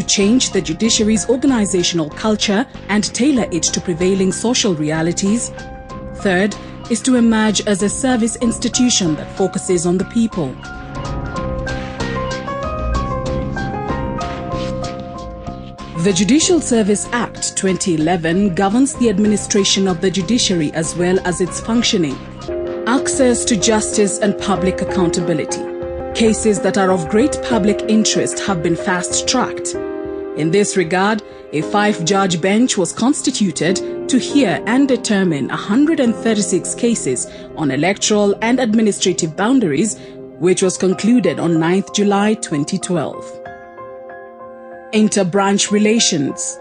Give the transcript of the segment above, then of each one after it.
change the judiciary's organizational culture and tailor it to prevailing social realities. Third is to emerge as a service institution that focuses on the people. The Judicial Service Act 2011 governs the administration of the judiciary as well as its functioning, access to justice and public accountability. Cases that are of great public interest have been fast-tracked. In this regard, a 5-judge bench was constituted to hear and determine 136 cases on electoral and administrative boundaries, which was concluded on 9th July 2012. Inter-branch relations.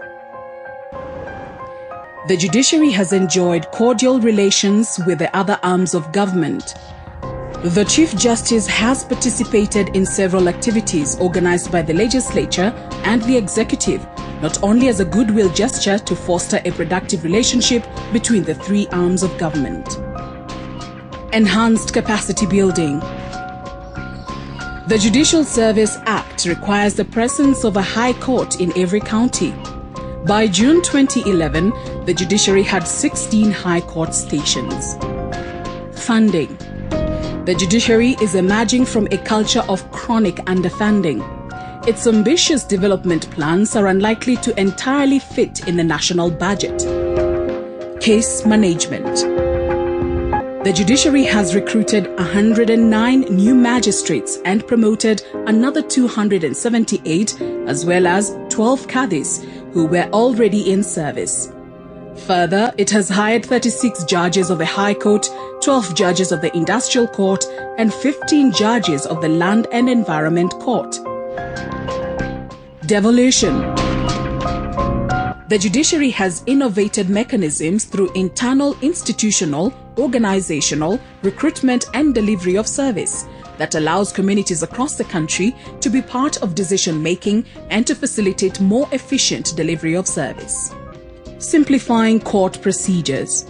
The judiciary has enjoyed cordial relations with the other arms of government. The Chief Justice has participated in several activities organized by the legislature and the executive, not only as a goodwill gesture to foster a productive relationship between the three arms of government. Enhanced capacity building. The Judicial Service Act requires the presence of a High Court in every county. By June 2011, the judiciary had 16 High Court stations. Funding. The judiciary is emerging from a culture of chronic underfunding. Its ambitious development plans are unlikely to entirely fit in the national budget. Case management. The judiciary has recruited 109 new magistrates and promoted another 278, as well as 12 cadis who were already in service. Further, it has hired 36 judges of the High Court, 12 judges of the Industrial Court, and 15 judges of the Land and Environment Court. Devolution. The judiciary has innovated mechanisms through internal institutional, organizational, recruitment and delivery of service that allows communities across the country to be part of decision-making and to facilitate more efficient delivery of service. Simplifying court procedures.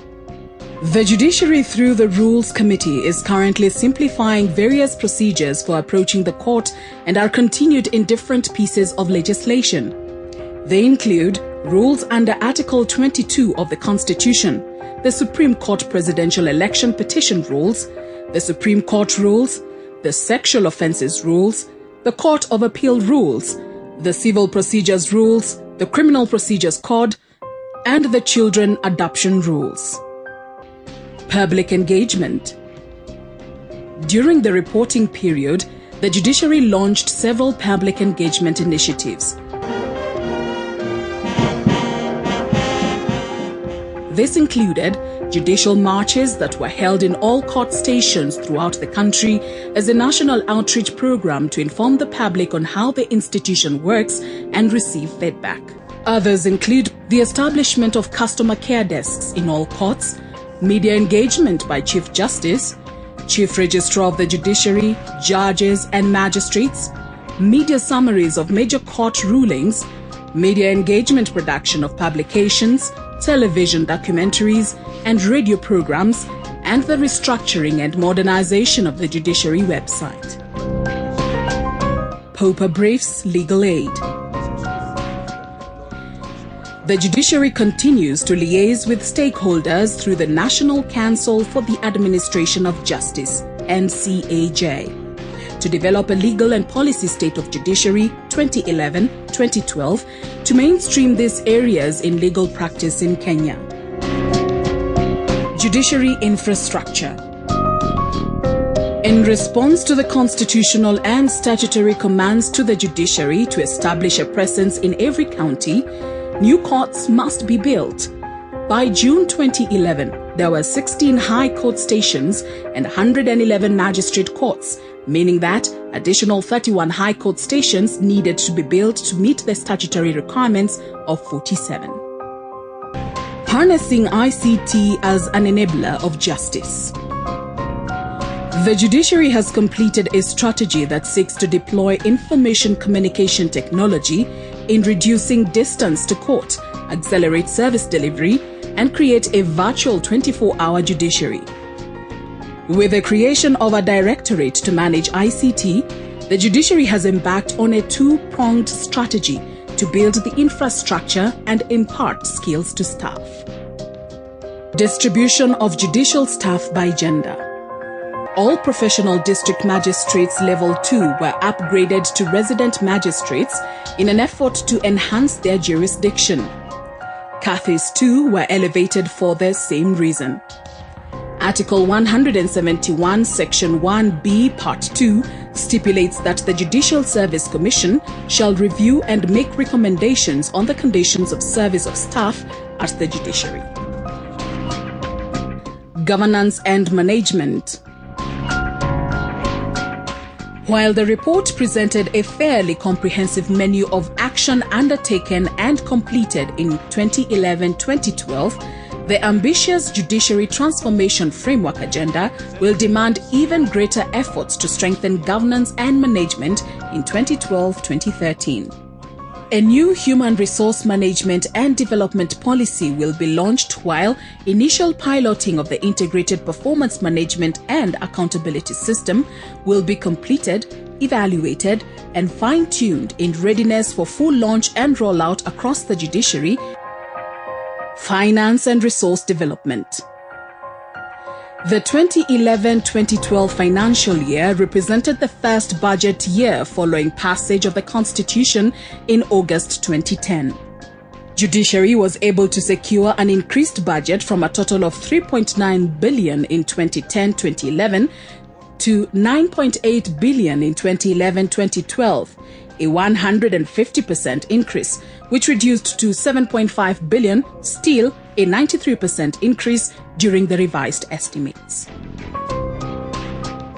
The judiciary through the Rules Committee is currently simplifying various procedures for approaching the court and are continued in different pieces of legislation. They include rules under Article 22 of the Constitution, the Supreme Court Presidential Election Petition Rules, the Supreme Court Rules, the Sexual Offences Rules, the Court of Appeal Rules, the Civil Procedures Rules, the Criminal Procedures Code, and the Children Adoption Rules. Public engagement. During the reporting period, the judiciary launched several public engagement initiatives. This included judicial marches that were held in all court stations throughout the country as a national outreach program to inform the public on how the institution works and receive feedback. Others include the establishment of customer care desks in all courts, media engagement by Chief Justice, Chief Registrar of the Judiciary, judges and magistrates, media summaries of major court rulings, media engagement production of publications, television documentaries and radio programs, and the restructuring and modernization of the judiciary website. PAUPER briefs legal aid. The judiciary continues to liaise with stakeholders through the National Council for the Administration of Justice, NCAJ, to develop a legal and policy state of judiciary 2011-2012 to mainstream these areas in legal practice in Kenya. Judiciary infrastructure. In response to the constitutional and statutory commands to the judiciary to establish a presence in every county, new courts must be built. By June 2011, there were 16 high court stations and 111 magistrate courts, meaning that additional 31 high court stations needed to be built to meet the statutory requirements of 47. Harnessing ICT as an enabler of justice. The judiciary has completed a strategy that seeks to deploy information communication technology in reducing distance to court, accelerate service delivery, and create a virtual 24-hour judiciary. With the creation of a directorate to manage ICT, the judiciary has embarked on a two-pronged strategy to build the infrastructure and impart skills to staff. Distribution of judicial staff by gender. All professional district magistrates level 2 were upgraded to resident magistrates in an effort to enhance their jurisdiction. Cathys too were elevated for the same reason. Article 171, Section 1B, Part 2 stipulates that the Judicial Service Commission shall review and make recommendations on the conditions of service of staff at the judiciary. Governance and management. While the report presented a fairly comprehensive menu of action undertaken and completed in 2011-2012, the ambitious Judiciary Transformation Framework agenda will demand even greater efforts to strengthen governance and management in 2012-2013. A new human resource management and development policy will be launched, while initial piloting of the integrated performance management and accountability system will be completed, evaluated, and fine-tuned in readiness for full launch and rollout across the judiciary. Finance and resource development. The 2011-2012 financial year represented the first budget year following passage of the Constitution in August 2010. Judiciary was able to secure an increased budget from a total of 3.9 billion in 2010-2011 to 9.8 billion in 2011-2012, a 150% increase, which reduced to 7.5 billion, still a 93% increase during the revised estimates.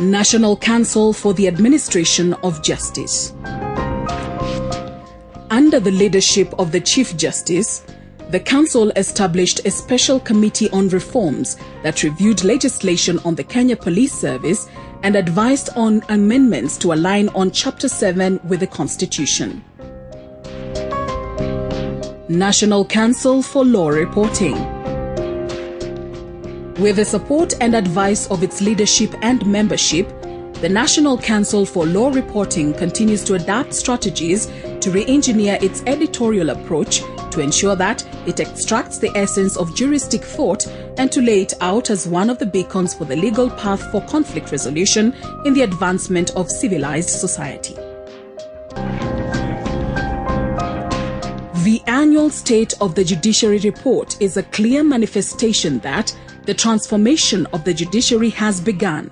National Council for the Administration of Justice. Under the leadership of the Chief Justice, the Council established a special committee on reforms that reviewed legislation on the Kenya Police Service and advised on amendments to align on Chapter 7 with the Constitution. National Council for Law Reporting. With the support and advice of its leadership and membership, the National Council for Law Reporting continues to adapt strategies to re-engineer its editorial approach to ensure that it extracts the essence of juristic thought and to lay it out as one of the beacons for the legal path for conflict resolution in the advancement of civilized society. The annual State of the Judiciary report is a clear manifestation that the transformation of the judiciary has begun.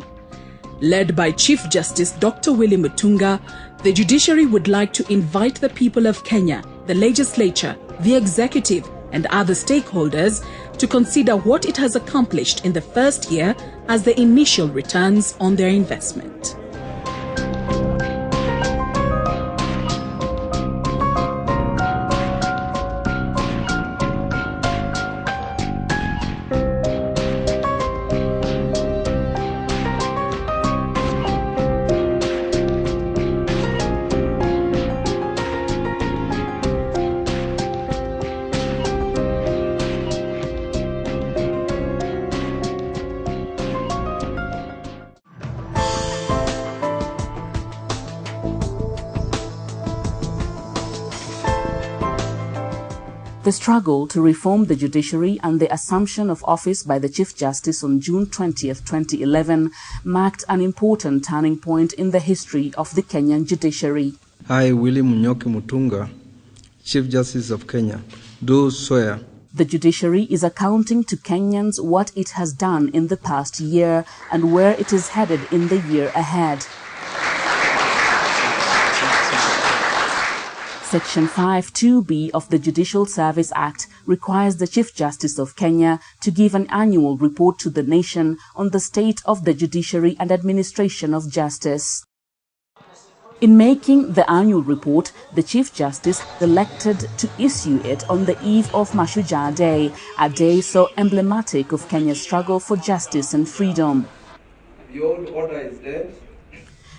Led by Chief Justice Dr. Willy Mutunga, the judiciary would like to invite the people of Kenya, the legislature, the executive, and other stakeholders to consider what it has accomplished in the first year as the initial returns on their investment. The struggle to reform the judiciary and the assumption of office by the Chief Justice on June 20, 2011 marked an important turning point in the history of the Kenyan judiciary. I, Willy Munyoki Mutunga, Chief Justice of Kenya, do swear. The judiciary is accounting to Kenyans what it has done in the past year and where it is headed in the year ahead. Section 5(2)(b) of the Judicial Service Act requires the Chief Justice of Kenya to give an annual report to the nation on the state of the judiciary and administration of justice. In making the annual report, the Chief Justice elected to issue it on the eve of Mashujaa Day, a day so emblematic of Kenya's struggle for justice and freedom. The old order is dead.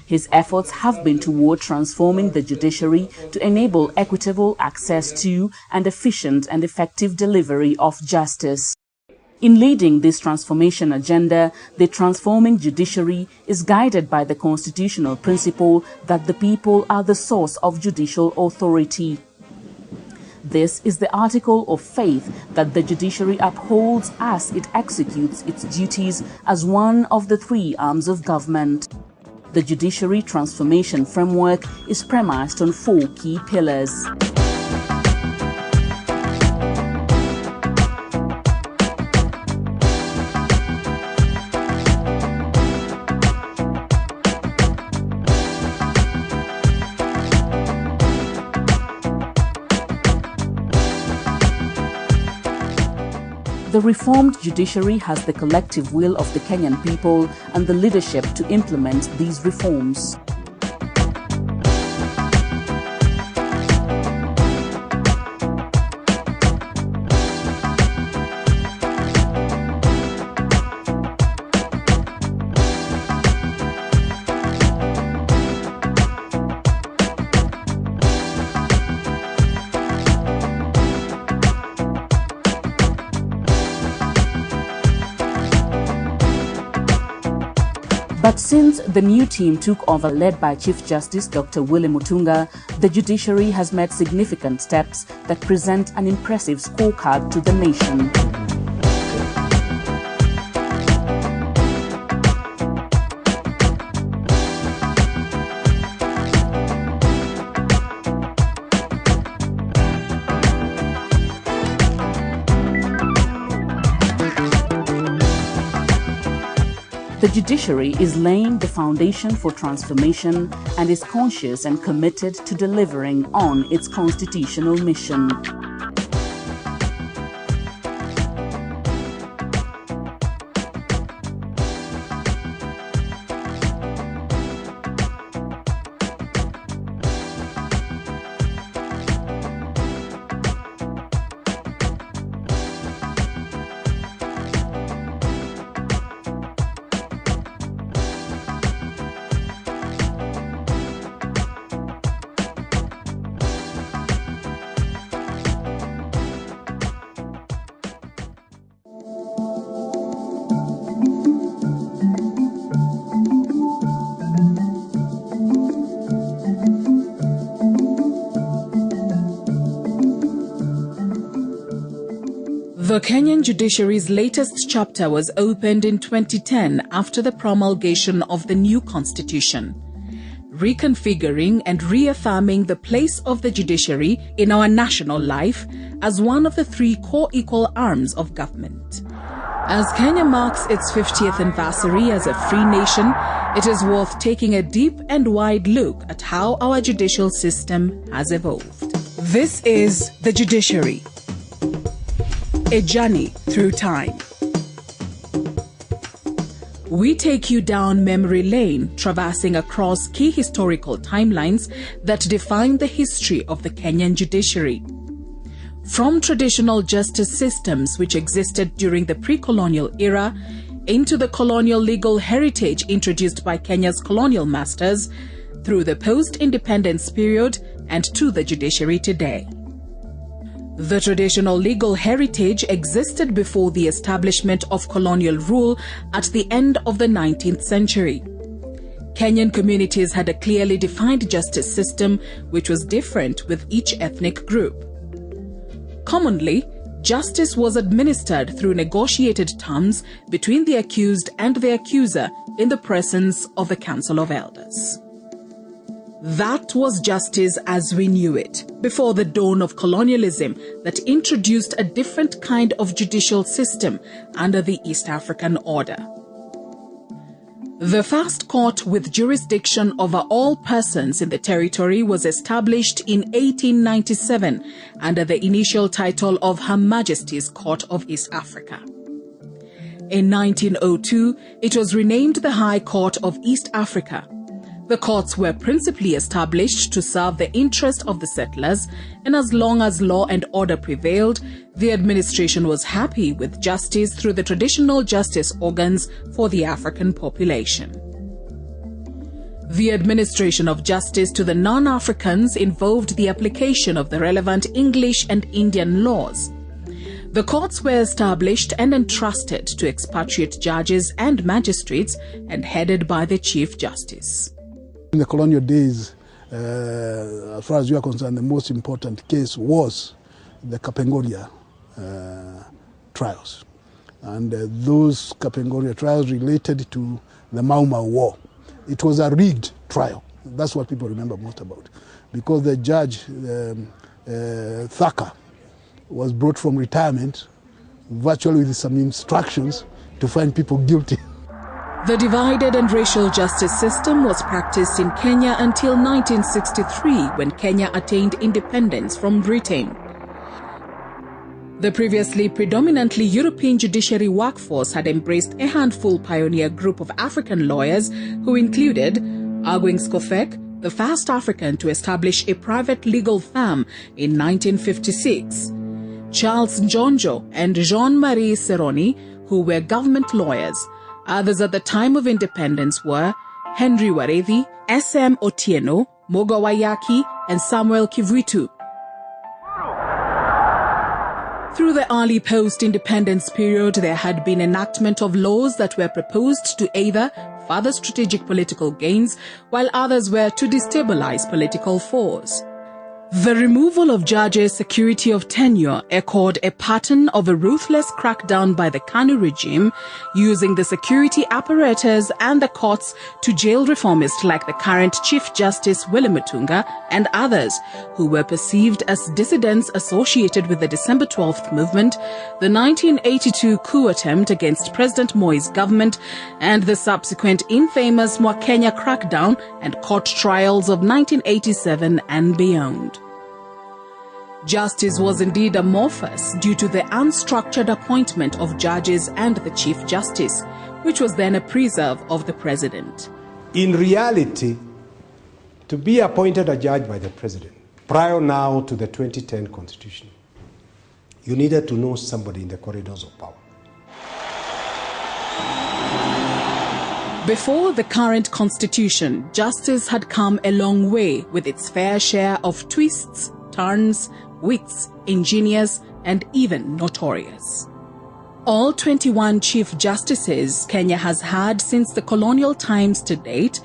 His efforts have been toward transforming the judiciary to enable equitable access to and efficient and effective delivery of justice. In leading this transformation agenda, the transforming judiciary is guided by the constitutional principle that the people are the source of judicial authority. This is the article of faith that the judiciary upholds as it executes its duties as one of the three arms of government. The judiciary transformation framework is premised on 4 key pillars. The reformed judiciary has the collective will of the Kenyan people and the leadership to implement these reforms. But since the new team took over, led by Chief Justice Dr. Willie Mutunga, the judiciary has made significant steps that present an impressive scorecard to the nation. The judiciary is laying the foundation for transformation and is conscious and committed to delivering on its constitutional mission. The Kenyan judiciary's latest chapter was opened in 2010 after the promulgation of the new constitution, reconfiguring and reaffirming the place of the judiciary in our national life as one of the 3 co-equal arms of government. As Kenya marks its 50th anniversary as a free nation, it is worth taking a deep and wide look at how our judicial system has evolved. This is the judiciary, a journey through time. We take you down memory lane, traversing across key historical timelines that define the history of the Kenyan judiciary. From traditional justice systems which existed during the pre-colonial era, into the colonial legal heritage introduced by Kenya's colonial masters, through the post-independence period, and to the judiciary today. The traditional legal heritage existed before the establishment of colonial rule at the end of the 19th century. Kenyan communities had a clearly defined justice system which was different with each ethnic group. Commonly, justice was administered through negotiated terms between the accused and the accuser in the presence of the Council of Elders. That was justice as we knew it, before the dawn of colonialism that introduced a different kind of judicial system under the East African Order. The first court with jurisdiction over all persons in the territory was established in 1897 under the initial title of Her Majesty's Court of East Africa. In 1902, it was renamed the High Court of East Africa. The courts were principally established to serve the interest of the settlers, and as long as law and order prevailed, the administration was happy with justice through the traditional justice organs for the African population. The administration of justice to the non-Africans involved the application of the relevant English and Indian laws. The courts were established and entrusted to expatriate judges and magistrates and headed by the Chief Justice. In the colonial days, as far as you are concerned, the most important case was the Kapenguria trials. And those Kapenguria trials related to the Mau Mau War. It was a rigged trial. That's what people remember most about. Because the judge, Thacker, was brought from retirement, virtually with some instructions to find people guilty. The divided and racial justice system was practiced in Kenya until 1963, when Kenya attained independence from Britain. The previously predominantly European judiciary workforce had embraced a handful pioneer group of African lawyers who included Agwing Skofek, the first African to establish a private legal firm in 1956, Charles Njonjo and Jean-Marie Seroni, who were government lawyers. Others at the time of independence were Henry Warethi, S.M. Otieno, Moga Wayaki, and Samuel Kivuitu. Through the early post-independence period, there had been enactment of laws that were proposed to either further strategic political gains, while others were to destabilize political force. The removal of judges' security of tenure echoed a pattern of a ruthless crackdown by the KANU regime, using the security apparatus and the courts to jail reformists like the current Chief Justice Willie Mutunga and others who were perceived as dissidents associated with the December 12th movement, the 1982 coup attempt against President Moi's government, and the subsequent infamous Mwakenya crackdown and court trials of 1987 and beyond. Justice was indeed amorphous due to the unstructured appointment of judges and the Chief Justice, which was then a preserve of the President. In reality, to be appointed a judge by the President, prior now to the 2010 Constitution, you needed to know somebody in the corridors of power. Before the current Constitution, justice had come a long way with its fair share of twists, turns, wits, ingenious, and even notorious. All 21 Chief Justices Kenya has had since the colonial times to date,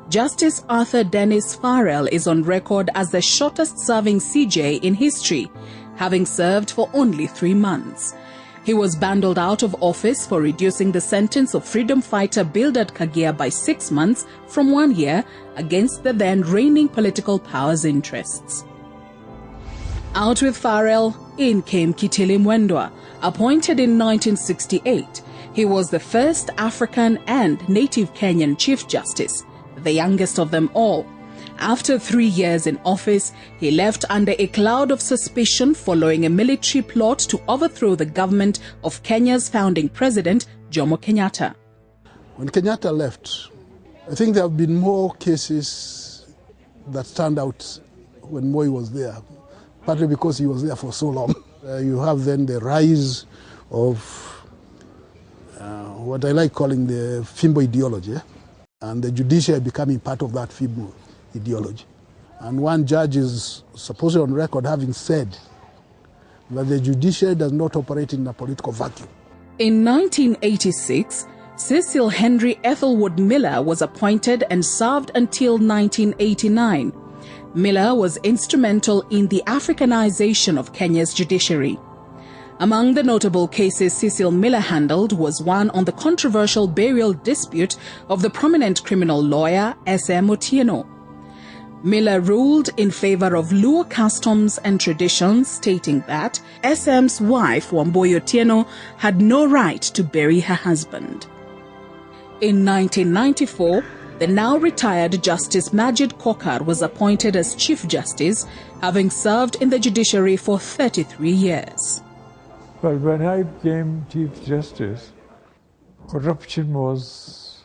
Justice Arthur Dennis Farrell is on record as the shortest-serving CJ in history, having served for only 3 months. He was bundled out of office for reducing the sentence of freedom fighter Bildad Kagia by 6 months from 1 year against the then reigning political powers' interests. Out with Farrell, in came Kitili Mwendwa, appointed in 1968. He was the first African and native Kenyan Chief Justice, the youngest of them all. After 3 years in office, he left under a cloud of suspicion following a military plot to overthrow the government of Kenya's founding president, Jomo Kenyatta. When Kenyatta left, I think there have been more cases that stand out when Moi was there, partly because he was there for so long. You have then the rise of what I like calling the Fimbo ideology, and the judiciary becoming part of that Fimbo ideology. And one judge is supposedly on record having said that the judiciary does not operate in a political vacuum. In 1986, Cecil Henry Ethelwood Miller was appointed and served until 1989. Miller was instrumental in the Africanization of Kenya's judiciary. Among the notable cases Cecil Miller handled was one on the controversial burial dispute of the prominent criminal lawyer S.M. Otieno. Miller ruled in favor of Luo customs and traditions, stating that SM's wife, Wambui Otieno, had no right to bury her husband. In 1994, the now retired Justice Majid Kokar was appointed as Chief Justice, having served in the judiciary for 33 years. Well, when I became Chief Justice, corruption was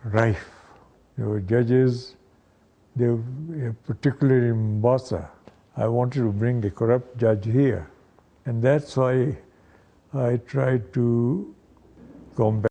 rife. There were judges, particularly in Mombasa. I wanted to bring a corrupt judge here. And that's why I tried to combat